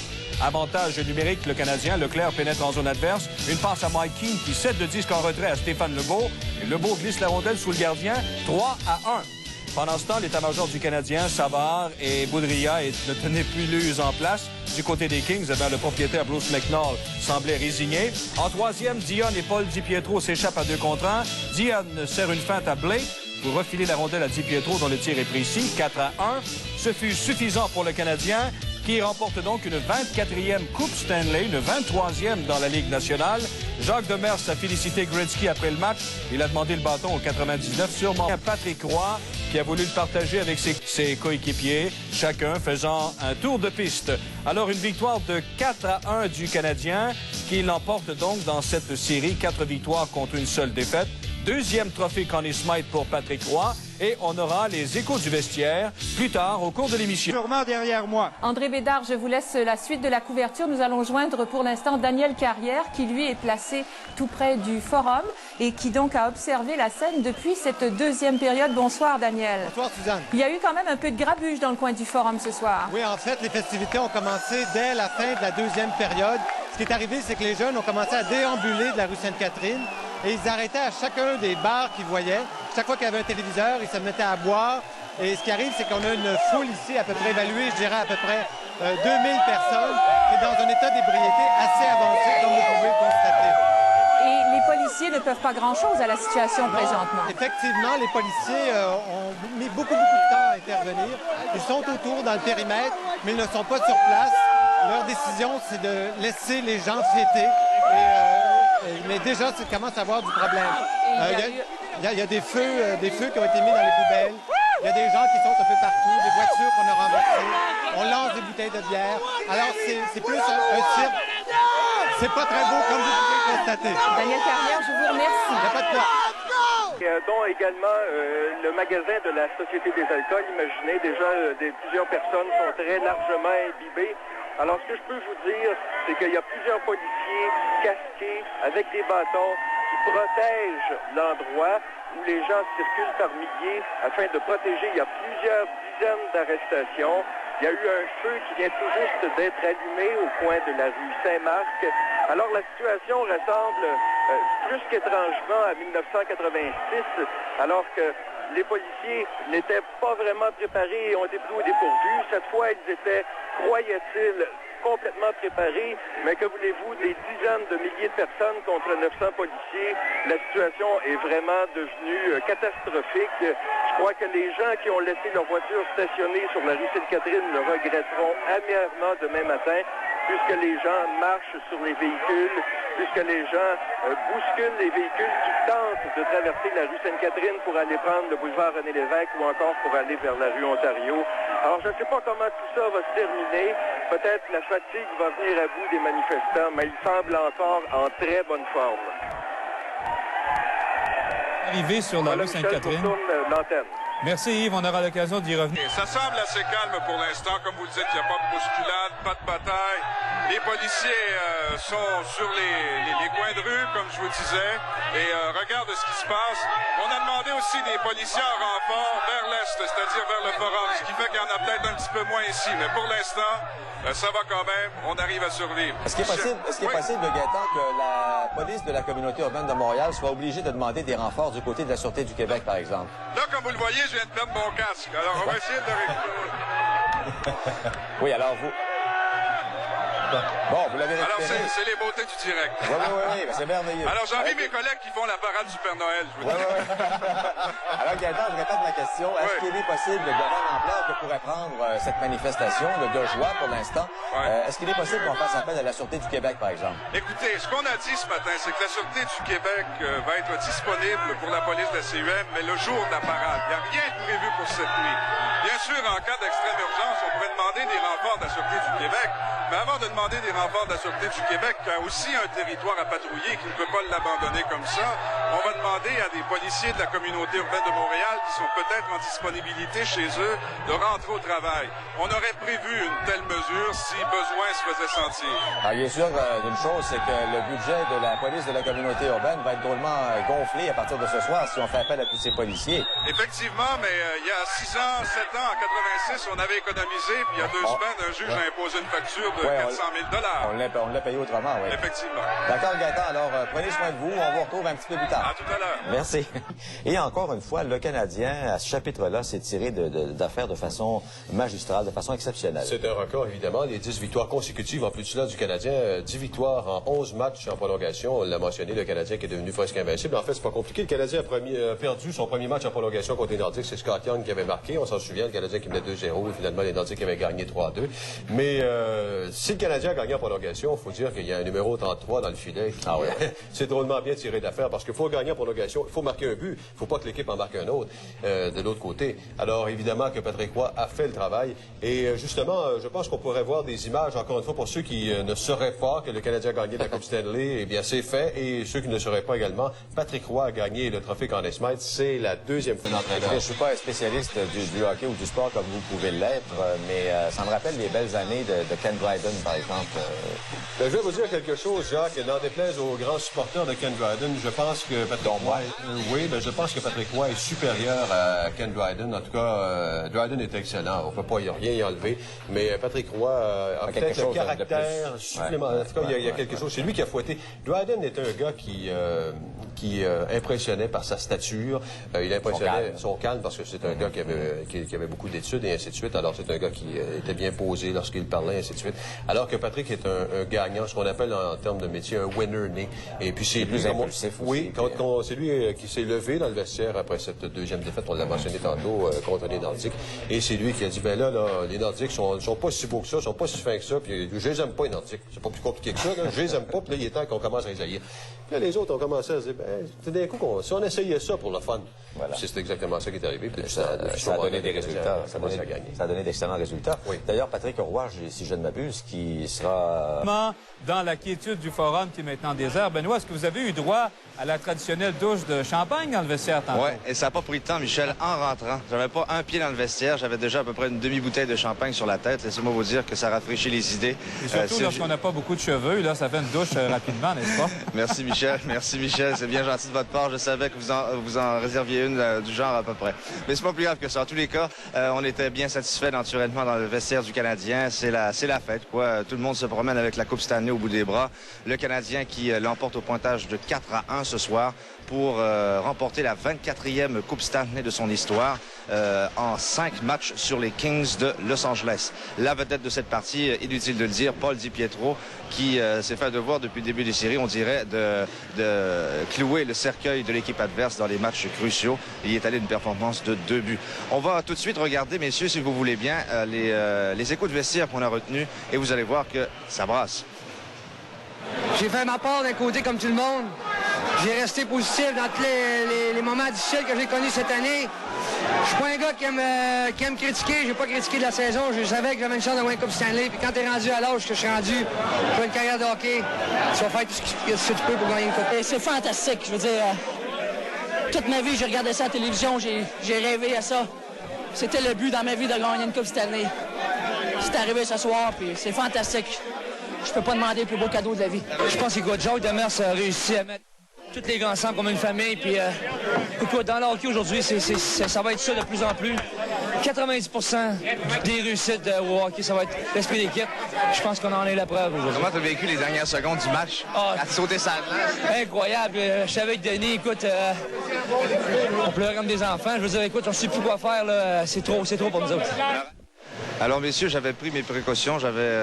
Avantage numérique, le Canadien. Leclerc pénètre en zone adverse. Une passe à Mike Keane qui cède le disque en retrait à Stéphane Legault. Et Legault glisse la rondelle sous le gardien. 3-1. Pendant ce temps, l'état-major du Canadien, Savard et Boudria ne tenaient plus l'use en place. Du côté des Kings, le propriétaire Bruce McNall semblait résigné. En troisième, Dion et Paul DiPietro s'échappent à 2 contre 1. Dion sert une feinte à Blake pour refiler la rondelle à DiPietro dont le tir est précis. 4-1. Ce fut suffisant pour le Canadien qui remporte donc une 24e Coupe Stanley, une 23e dans la Ligue nationale. Jacques Demers a félicité Gretzky après le match. Il a demandé le bâton au 99, sûrement Patrick Roy, qui a voulu le partager avec ses coéquipiers, chacun faisant un tour de piste. Alors, une victoire de 4-1 du Canadien, qui l'emporte donc dans cette série, 4 victoires contre une seule défaite. Deuxième trophée Conn Smythe pour Patrick Roy. Et on aura les échos du vestiaire plus tard au cours de l'émission. Sûrement derrière moi. André Bédard, je vous laisse la suite de la couverture. Nous allons joindre pour l'instant Daniel Carrière, qui lui est placé tout près du forum et qui donc a observé la scène depuis cette deuxième période. Bonsoir Daniel. Bonsoir Suzanne. Il y a eu quand même un peu de grabuge dans le coin du forum ce soir. Oui, en fait, les festivités ont commencé dès la fin de la deuxième période. Ce qui est arrivé, c'est que les jeunes ont commencé à déambuler de la rue Sainte-Catherine et ils arrêtaient à chacun des bars qu'ils voyaient. Chaque fois qu'il y avait un téléviseur, ils se mettaient à boire. Et ce qui arrive, c'est qu'on a une foule ici à peu près évaluée, je dirais à peu près 2000 personnes, qui est dans un état d'ébriété assez avancé, comme vous pouvez le constater. Et les policiers ne peuvent pas grand-chose à la situation présentement. Effectivement, les policiers ont mis beaucoup de temps à intervenir. Ils sont autour dans le périmètre, mais ils ne sont pas sur place. Leur décision, c'est de laisser les gens fêter. Mais déjà, ça commence à avoir du problème. Il y a des feux qui ont été mis dans les poubelles. Il y a des gens qui sont un peu partout, des voitures qu'on a renversées. On lance des bouteilles de bière. Alors, c'est plus un cirque. C'est pas très beau, comme vous pouvez le constater. Daniel Carrière, je vous remercie. Il n'y a pas de quoi. Dont également le magasin de la Société des alcools. Imaginez déjà, plusieurs personnes sont très largement imbibées. Alors, ce que je peux vous dire, c'est qu'il y a plusieurs policiers casqués avec des bâtons qui protègent l'endroit où les gens circulent par milliers afin de protéger. Il y a plusieurs dizaines d'arrestations. Il y a eu un feu qui vient tout juste d'être allumé au coin de la rue Saint-Marc. Alors, la situation ressemble plus qu'étrangement à 1986, alors que les policiers n'étaient pas vraiment préparés et ont été pris au dépourvu. Cette fois, ils étaient, croyaient-ils, complètement préparés, mais que voulez-vous, des dizaines de milliers de personnes contre 900 policiers. La situation est vraiment devenue catastrophique. Je crois que les gens qui ont laissé leur voiture stationnée sur la rue Sainte-Catherine le regretteront amèrement demain matin, puisque les gens marchent sur les véhicules, puisque les gens bousculent les véhicules qui tentent de traverser la rue Sainte-Catherine pour aller prendre le boulevard René-Lévesque ou encore pour aller vers la rue Ontario. Alors, je ne sais pas comment tout ça va se terminer. Peut-être la fatigue va venir à bout des manifestants, mais ils semblent encore en très bonne forme. Arrivé sur la rue Sainte-Catherine. Merci Yves, on aura l'occasion d'y revenir. Ça semble assez calme pour l'instant. Comme vous le dites, il n'y a pas de bousculade, pas de bataille. Les policiers sont sur les coins de rue, comme je vous disais, et regardent ce qui se passe. On a demandé aussi des policiers en renfort vers l'est, c'est-à-dire vers le forum, ce qui fait qu'il y en a peut-être un petit peu moins ici. Mais pour l'instant, ça va quand même. On arrive à survivre. Est-ce qu'il est possible, Gaétan, que la police de la communauté urbaine de Montréal soit obligée de demander des renforts du côté de la Sûreté du Québec, par exemple? Là, comme vous le voyez, je viens de perdre mon casque. Alors, on va essayer de le récupérer. Oui, alors vous... Bon, vous l'avez récupéré. Alors, c'est les beautés du direct. Oui, c'est merveilleux. Alors, j'envie mes collègues qui font la parade du Père Noël, je vous dis. Alors, Gaétan, je répète ma question. Est-ce qu'il est possible de voir l'ampleur que pourrait prendre cette manifestation de joie pour l'instant? Est-ce qu'il est possible qu'on fasse appel à la Sûreté du Québec, par exemple? Écoutez, ce qu'on a dit ce matin, c'est que la Sûreté du Québec va être disponible pour la police de la CUM, mais le jour de la parade. Il n'y a rien de prévu pour cette nuit. Bien sûr, en cas d'extrême urgence, on pourrait demander des renforts de la Sûreté du Québec, mais avant de demander des renforts de la Sûreté du Québec, qui a aussi un territoire à patrouiller, qui ne peut pas l'abandonner comme ça, on va demander à des policiers de la communauté urbaine de Montréal, qui sont peut-être en disponibilité chez eux, de rentrer au travail. On aurait prévu une telle mesure si besoin se faisait sentir. Alors, bien sûr, d'une chose, c'est que le budget de la police de la communauté urbaine va être drôlement gonflé à partir de ce soir si on fait appel à tous ces policiers. Effectivement, mais il y a 6 ans, 7 ans, en 86, on avait économisé, puis il y a 2 semaines, un juge a imposé une facture de 400 000 On l'a payé autrement, oui. Effectivement. D'accord, Gaétan. Alors, prenez soin de vous. On vous retrouve un petit peu plus tard. À tout à l'heure. Merci. Et encore une fois, le Canadien, à ce chapitre-là, s'est tiré d'affaires de façon magistrale, de façon exceptionnelle. C'est un record, évidemment. Les 10 victoires consécutives en plus de cela du Canadien. 10 victoires en 11 matchs en prolongation. On l'a mentionné, le Canadien qui est devenu presque invincible. En fait, c'est pas compliqué. Le Canadien a perdu son premier match en prolongation contre les Nordiques. C'est Scott Young qui avait marqué. On s'en souvient, le Canadien qui menait 2-0 et finalement les Nordiques avaient gagné 3-2. Mais si le Canadien a gagné en prolongation, il faut dire qu'il y a un numéro 33 dans le filet. C'est drôlement bien tiré d'affaire parce qu'il faut gagner en prolongation. Il faut marquer un but. Il ne faut pas que l'équipe en marque un autre de l'autre côté. Alors, évidemment que Patrick Roy a fait le travail. Et justement, je pense qu'on pourrait voir des images, encore une fois, pour ceux qui ne sauraient pas que le Canadien a gagné la Coupe Stanley. Eh bien, c'est fait. Et ceux qui ne sauraient pas également, Patrick Roy a gagné le trophée Conn Smythe. C'est la deuxième fois d'entraîneur. Je ne suis pas un spécialiste du hockey ou du sport comme vous pouvez l'être, mais ça me rappelle les belles années de Ken Dryden, par exemple. Je vais vous dire quelque chose, Jacques. N'en déplaise aux grands supporters de Ken Dryden, je pense que Patrick Roy, je pense que Patrick Roy est supérieur à Ken Dryden. En tout cas, Dryden est excellent. On ne peut pas rien y enlever. Mais Patrick Roy a peut-être un caractère supplémentaire. En tout cas, il y a quelque chose. C'est lui qui a fouetté. Dryden est un gars qui impressionnait par sa stature. Il impressionnait son calme parce que c'est un gars qui avait beaucoup d'études et ainsi de suite. Alors, c'est un gars qui était bien posé lorsqu'il parlait, ainsi de suite. Alors que Patrick est un gagnant, ce qu'on appelle en termes de métier un winner né. Et puis c'est lui, c'est lui qui s'est levé dans le vestiaire après cette deuxième défaite, on l'a mentionné tantôt, contre les Nordiques. Et c'est lui qui a dit, ben là, les Nordiques sont pas si beaux que ça, sont pas si fins que ça, puis je les aime pas, les Nordiques. C'est pas plus compliqué que ça, là. Je les aime pas, puis là, il est temps qu'on commence à les haïr. Puis là, les autres ont commencé à se dire, ben, d'un coup, si on essayait ça pour le fun, c'est exactement ça qui est arrivé. Puis ça a donné des résultats. Ça a donné d'excellents résultats. Oui. D'ailleurs, Patrick Roy, si je ne m'abuse, qui sera... Dans la quiétude du forum qui est maintenant désert. Benoît, est-ce que vous avez eu droit à la traditionnelle douche de champagne dans le vestiaire tantôt? Oui, et ça n'a pas pris de temps, Michel, en rentrant. J'avais pas un pied dans le vestiaire. J'avais déjà à peu près une demi-bouteille de champagne sur la tête. Laissez-moi vous dire que ça rafraîchit les idées. Et surtout lorsqu'on n'a pas beaucoup de cheveux, là, ça fait une douche rapidement, n'est-ce pas? Merci, Michel. Merci, Michel. C'est bien gentil de votre part. Je savais que vous en réserviez une du genre à peu près. Mais c'est pas plus grave que ça. En tous les cas, on était bien satisfaits naturellement dans le vestiaire du Canadien. C'est la fête, quoi. Tout le monde se promène avec la Coupe Stanley au bout des bras. Le Canadien qui l'emporte au pointage de 4-1 ce soir pour remporter la 24e Coupe Stanley de son histoire en 5 matchs sur les Kings de Los Angeles. La vedette de cette partie, inutile de le dire, Paul DiPietro, qui s'est fait devoir depuis le début des séries, on dirait, de clouer le cercueil de l'équipe adverse dans les matchs cruciaux. Il y est allé une performance de 2 buts. On va tout de suite regarder, messieurs, si vous voulez bien, les échos de vestiaire qu'on a retenus et vous allez voir que ça brasse. J'ai fait ma part d'un côté comme tout le monde. J'ai resté positif dans tous les moments difficiles que j'ai connus cette année. Je suis pas un gars qui aime critiquer. J'ai pas critiqué de la saison. Je savais que j'avais une chance de gagner Coupe Stanley. Puis quand t'es rendu à l'âge que je suis rendu pour une carrière de hockey, tu vas faire tout ce que tu peux pour gagner une Coupe. C'est fantastique. Je veux dire, Toute ma vie, j'ai regardé ça à la télévision, j'ai rêvé à ça. C'était le but dans ma vie de gagner une Coupe cette année. C'est arrivé ce soir, puis c'est fantastique. Je peux pas demander le plus beau cadeau de la vie. Je pense que Joe Demers a réussi à mettre tous les gars ensemble comme une famille. Puis, écoute, dans le hockey aujourd'hui, ça va être ça de plus en plus. 90% des réussites au hockey, ça va être l'esprit d'équipe. Je pense qu'on en est la preuve aujourd'hui. Comment tu as vécu les dernières secondes du match? À sauter sa glace? Incroyable. Je suis avec Denis, écoute, on pleurait comme des enfants. Je veux dire, écoute, on ne sait plus quoi faire, là. C'est trop pour nous autres. Alors, messieurs, j'avais pris mes précautions. J'avais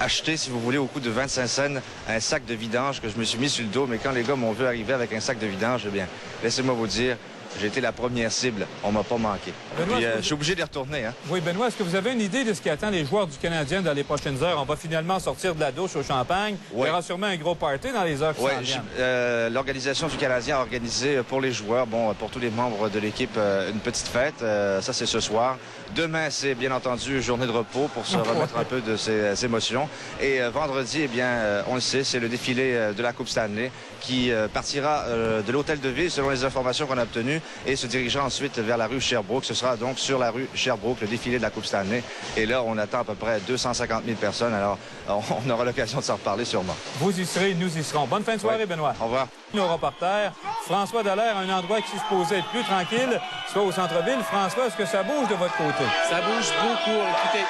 acheté, si vous voulez, au coût de 25 cents, un sac de vidange que je me suis mis sur le dos. Mais quand les gars m'ont vu arriver avec un sac de vidange, eh bien, laissez-moi vous dire, j'ai été la première cible. On m'a pas manqué. Benoît, puis, je suis obligé d'y retourner. Hein? Oui, Benoît, est-ce que vous avez une idée de ce qui attend les joueurs du Canadien dans les prochaines heures? On va finalement sortir de la douche au champagne. Il y aura sûrement un gros party dans les heures qui s'en viennent. L'organisation du Canadien a organisé pour les joueurs, pour tous les membres de l'équipe, une petite fête. Ça, c'est ce soir. Demain, c'est bien entendu journée de repos pour se remettre un peu de ses émotions. Et vendredi, eh bien, on le sait, c'est le défilé de la Coupe Stanley qui partira de l'hôtel de ville, selon les informations qu'on a obtenues, et se dirigera ensuite vers la rue Sherbrooke. Ce sera donc sur la rue Sherbrooke, le défilé de la Coupe Stanley. Et là, on attend à peu près 250 000 personnes. Alors, on aura l'occasion de s'en reparler sûrement. Vous y serez, nous y serons. Bonne fin de soirée, Benoît. Au revoir. Nos reporters, François Dallaire, un endroit qui est supposé être plus tranquille, soit au centre-ville. François, est-ce que ça bouge de votre côté? Ça bouge beaucoup. Écoutez,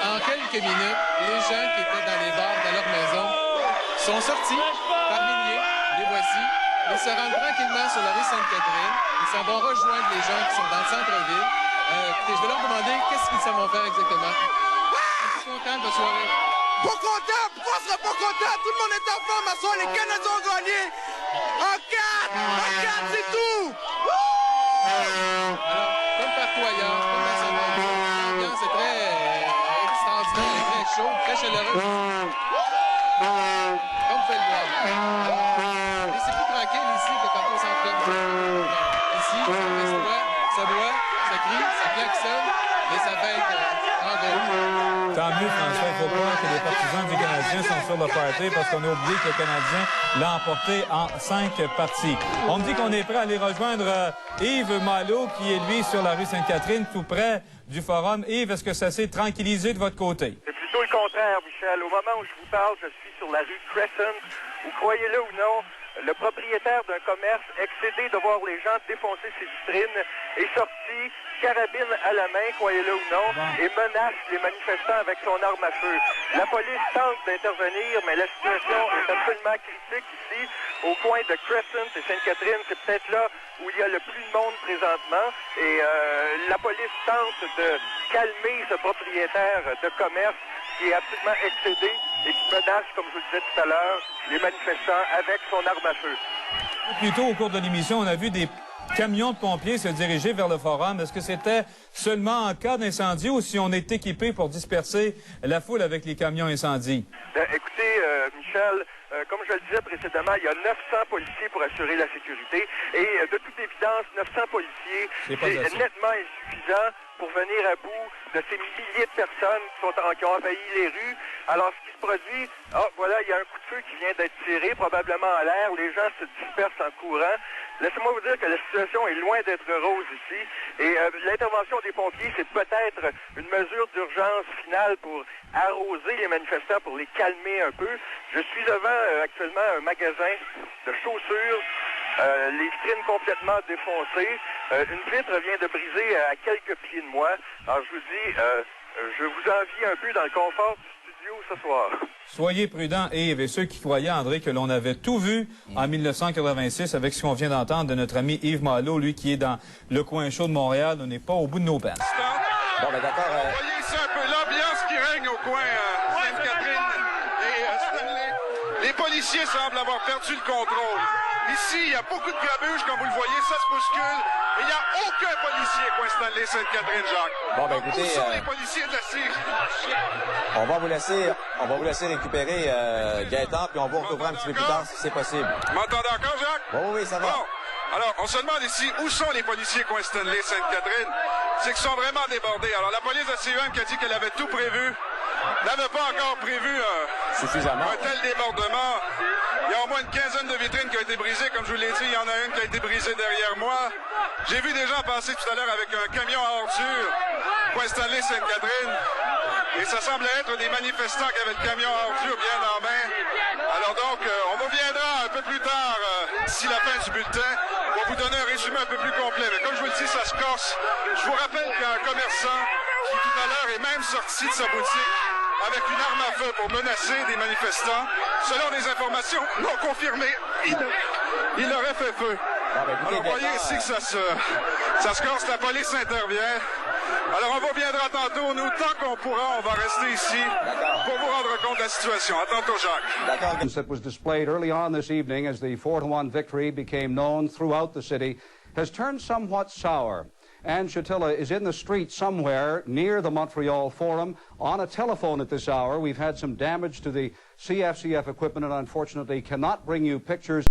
en quelques minutes, les gens qui étaient dans les bars de leur maison sont sortis par milliers, les voici. Ils se rendent tranquillement sur la rue Sainte-Catherine. Ils s'en vont rejoindre les gens qui sont dans le centre-ville. Écoutez, je vais leur demander qu'est-ce qu'ils s'en vont faire exactement. Je suis content de la soirée. Pas content? Pourquoi on serait pas content? Tout le monde est en forme à soir. Les Canadiens ont gagné. En 4! En 4, c'est tout! Alors, comme partout ailleurs, comme dans son l'ambiance est très extraordinaire, très chaude, très chaleureuse. Comme fait le voir. Et c'est plus tranquille ici que partout au centre-ville. Ici, ça boit, ça crie, ça klaxonne, mais ça fête en gros. Tant mieux, François. Il ne faut pas que les partisans du Canadien sont sur le party parce qu'on a oublié que le Canadien l'a emporté en 5 parties. On me dit qu'on est prêt à aller rejoindre Yves Malo, qui est, lui, sur la rue Sainte-Catherine, tout près du Forum. Yves, est-ce que ça s'est tranquillisé de votre côté? C'est plutôt le contraire, Michel. Au moment où je vous parle, je suis sur la rue Crescent, où, croyez-le ou non, le propriétaire d'un commerce, excédé de voir les gens défoncer ses vitrines, est sorti, carabine à la main, croyez-le ou non, et menace les manifestants avec son arme à feu. La police tente d'intervenir, mais la situation est absolument critique ici, au coin de Crescent et Sainte-Catherine. C'est peut-être là où il y a le plus de monde présentement, et la police tente de calmer ce propriétaire de commerce qui est absolument excédé et qui menace, comme je vous le disais tout à l'heure, les manifestants avec son arme à feu. Plus tôt, au cours de l'émission, on a vu des camions de pompiers se diriger vers le Forum. Est-ce que c'était seulement en cas d'incendie ou si on est équipé pour disperser la foule avec les camions incendies? Écoutez, Michel, comme je le disais précédemment, il y a 900 policiers pour assurer la sécurité et de toute évidence, 900 policiers, c'est nettement insuffisant pour venir à bout de ces milliers de personnes qui ont envahi les rues. Alors, ce qui se produit, voilà, il y a un coup de feu qui vient d'être tiré, probablement en l'air. Les gens se dispersent en courant. Laissez-moi vous dire que la situation est loin d'être rose ici. Et l'intervention des pompiers, c'est peut-être une mesure d'urgence finale pour arroser les manifestants, pour les calmer un peu. Je suis devant actuellement un magasin de chaussures. Les vitrines complètement défoncées. Une vitre vient de briser à quelques pieds de moi. Alors, je vous dis, je vous envie un peu dans le confort du studio ce soir. Soyez prudents, Yves, et ceux qui croyaient, André, que l'on avait tout vu en 1986 avec ce qu'on vient d'entendre de notre ami Yves Malo, lui qui est dans le coin chaud de Montréal. On n'est pas au bout de nos peines. Bon, ben d'accord. Voyez ici un peu l'ambiance qui règne au coin Sainte-Catherine et Stanley. Les policiers semblent avoir perdu le contrôle. Ici, il y a beaucoup de grabuge, comme vous le voyez, ça se bouscule. Et il n'y a aucun policier coin Stanley Sainte-Catherine, Jacques. Bon, ben écoutez, où sont les policiers de la Syrie? On va vous laisser récupérer Gaëtan, puis on vous retrouvera un petit peu plus tard si c'est possible. Vous m'entendez encore, Jacques? Oui, ça va. Bon. Alors, on se demande ici, où sont les policiers coin Stanley Sainte-Catherine? C'est qu'ils sont vraiment débordés. Alors, la police de CUM qui a dit qu'elle avait tout prévu, n'avait pas encore prévu un tel débordement. Il y a au moins une quinzaine de vitrines qui ont été brisées. Comme je vous l'ai dit, il y en a une qui a été brisée derrière moi. J'ai vu des gens passer tout à l'heure avec un camion à ordures pour installer Sainte-Catherine. Et ça semblait être des manifestants qui avaient le camion à ordures bien en main. Alors donc, on reviendra un peu plus tard, d'ici la fin du bulletin, pour vous donner un résumé un peu plus complet. Mais comme je vous le dis, ça se corse. Je vous rappelle qu'un commerçant qui tout à l'heure est même sorti de sa boutique avec une arme à feu pour menacer des manifestants, selon des informations non confirmées, il aurait fait feu. Alors, vous voyez ici que ça se corse, la police intervient. Alors, on reviendra tantôt. Nous, tant qu'on pourra, on va rester ici pour vous rendre compte de la situation. À tantôt, Jacques. That was displayed early on this evening as the 4-1 victory became known throughout the city has turned somewhat sour. Anne Chatilla is in the street somewhere near the Montreal Forum on a telephone at this hour. We've had some damage to the CFCF equipment and unfortunately cannot bring you pictures.